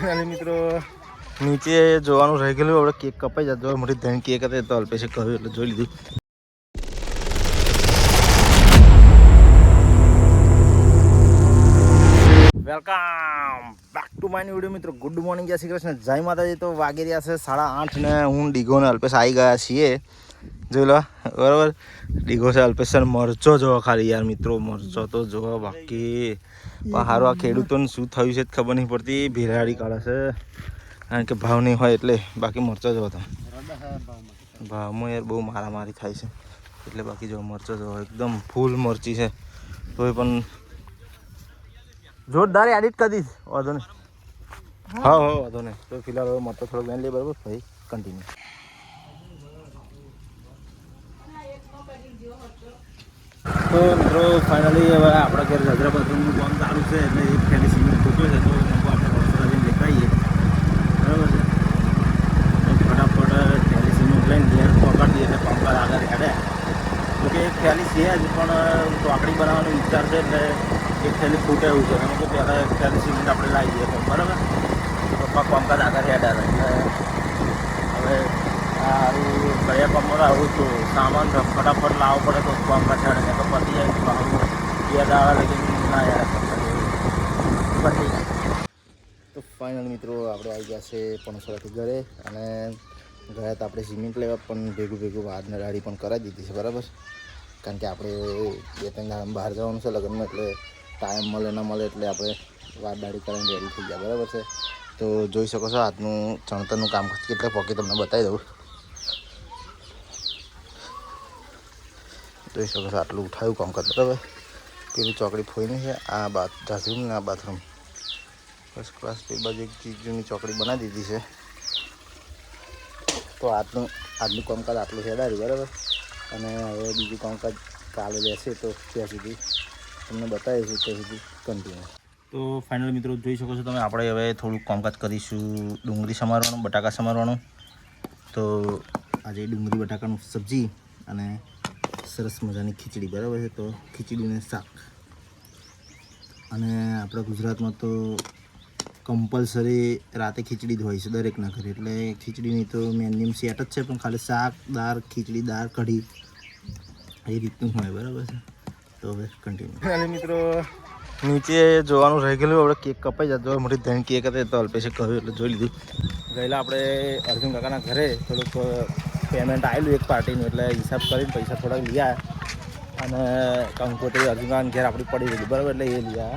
મિત્રો નીચે જોવાનું રહી ગયેલું આપણે કેક કપાઈ જતો મોટી ધન કેક હતી તો અલ્પેશે કહ્યું એટલે જોઈ લીધું. Welcome back to my video મિત્રો. ગુડ મોર્નિંગ, જય શ્રી કૃષ્ણ, જય માતાજી. તો વાગી રહ્યા છે 8:30 ને હું ડીગો ને અલ્પેશ આવી ગયા છીએ. જોઈ લો બરાબર. ડીગો છે અલ્પેશ મરચો જોવો ખાલી યાર મિત્રો, મરચો તો જોવો. બાકી પણ સારું આ ખેડૂતોને શું થયું છે ખબર નહીં પડતી. ભેરાડી કાઢે છે કારણ કે ભાવ નહીં હોય એટલે. બાકી મરચો જોવો તમે, ભાવમાં યાર બહુ મારામારી થાય છે એટલે. બાકી જો મરચો જોવો એકદમ ફૂલ મરચી છે તોય પણ જોરદાર એડિટ કરી દીધી. વાંધો નહીં, હા વાંધો નહીં. તો ફિલહાલ હવે મરચો થોડોક લઈ લે બરાબર, ભાઈ કન્ટિન્યુ. તો મિત્રો ફાઇનલી હવે આપણા ઘર ગજરા બાથરૂમનું કામ ચાલુ છે એટલે એક ફેલી સિમેન્ટ ફૂટ્યો છે તો આપણે હોસ્પિટલ જઈને લેતા આવીએ બરાબર છે. તો ફટાફટ ફેલી સિમેન્ટ લઈને ઘેર પકડી દઈએ એટલે પંપર આગળ હેડે. તો કે એક ફેલી છે જ પણ ચોકડી બનાવવાનો વિચાર છે એટલે એક થેલી ફૂટે એવું છે. એમ કે પહેલાં એક થેલી સિમેન્ટ આપણે લાવી દઈએ બરાબર. તો પપ્પા કામકાજ આગળ હેડા એટલે હવે સારું કયા કામમાં આવું છું સામાન ફટાફટ લાવવો પડે તો કામકાજ હેડે ને તો પતી જાય યાદ આવે લગી ના યાર પતી જાય. તો ફાઇનલ મિત્રો આપણે આવી ગયા છે પણસોરાથી ઘરે અને ગયા તો આપણે સિમેન્ટ લેવા પણ ભેગું વાદને દાઢી પણ કરાવી દીધી છે બરાબર. કારણ કે આપણે 2-3 દાડા બહાર જવાનું છે લગ્નમાં એટલે ટાઈમ મળે ના મળે એટલે આપણે વાત દાઢી કરીને રેડી થઈ ગયા બરાબર છે. તો જોઈ શકો છો આજનું ચણતરનું કામ કેટલા પોકે તમને બતાવી દઉં. જોઈ શકો છો આટલું ઉઠાવ્યું કામકાજ બરાબર. પેલી ચોકડી ફોઈને છે આ બાથરૂમ ને આ બાથરૂમ ફર્સ્ટ ક્લાસ. પેલી બાજુ એક ચીજની ચોકડી બનાવી દીધી છે. તો આજનું કામકાજ આટલું હેડાયું બરાબર. અને હવે બીજું કામકાજ કાલે લેશે તો ત્યાં સુધી તમને બતાવીશું ત્યાં સુધી કન્ટિન્યુ. તો ફાઇનલ મિત્રો જોઈ શકો છો તમે આપણે હવે થોડુંક કામકાજ કરીશું. ડુંગળી સમારવાનું, બટાકા સમારવાનું. તો આજે ડુંગળી બટાકાનું સબ્જી અને સરસ મજાની ખીચડી બરાબર છે. તો ખીચડીને શાક અને આપણા ગુજરાતમાં તો કમ્પલસરી રાતે ખીચડી જ હોય છે દરેકના ઘરે. એટલે ખીચડીની તો મેન્યુમ સેટ જ છે પણ ખાલી શાક, દાળ, ખીચડી, દાળ, કઢી એ રીતનું હોય બરાબર છે. તો હવે કન્ટિન્યુ. મિત્રો નીચે જોવાનું રહી ગયેલું આપણે કેક કપાઈ જતો મોટી ધન કેક હતી તો અલ્પેશે કહ્યું એટલે જોઈ લીધું. ગયેલા આપણે અર્જુન કાકાના ઘરે થોડુંક પેમેન્ટ આવેલું એક પાર્ટીનું એટલે હિસાબ કરીને પૈસા થોડાક લીધા અને કંકોત્રી અર્જુન કાકાના ઘેર આપણી પડી ગયેલી બરાબર એટલે એ લીધા.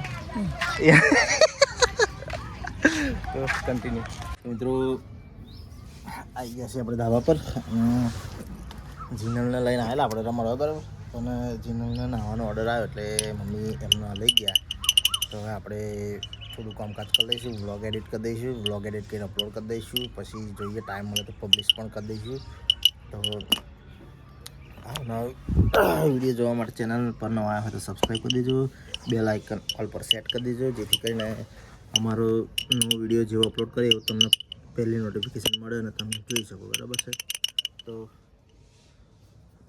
તો કન્ટિન્યુ. મિત્રો આવી ગયા છે આપણે ધાબા પર અને જીનલને લઈને આવેલા આપણે રમાડવા બરાબર. અને જીનલને નાવાનો ઓર્ડર આવ્યો એટલે મમ્મી એમના લઈ ગયા. તો હવે આપણે થોડું કામકાજ કરી દઈશું, વ્લોગ એડિટ કરી દઈશું, વ્લોગ એડિટ કરીને અપલોડ કરી દઈશું. પછી જોઈએ ટાઈમ મળે તો પબ્લિશ પણ કરી દઈશું. તો વિડીયો જોવા માટે ચેનલ પર નવા આવ્યા હોય તો સબસ્ક્રાઈબ કરી દેજો, બેલ આઇકન ઓલ પર સેટ કરી દેજો જેથી કરીને અમારો નવો વિડીયો જેવો અપલોડ કરીએ એવું તમને પહેલી નોટિફિકેશન મળે અને તમે જોઈ શકો બરાબર છે. તો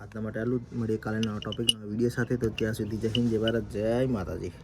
આજના માટે આટલું જ. મળીએ કાલે નવા ટોપિક નવા વિડીયો સાથે. તો ત્યાં સુધી જય હિન્દ, જય ભારત, જય માતાજી.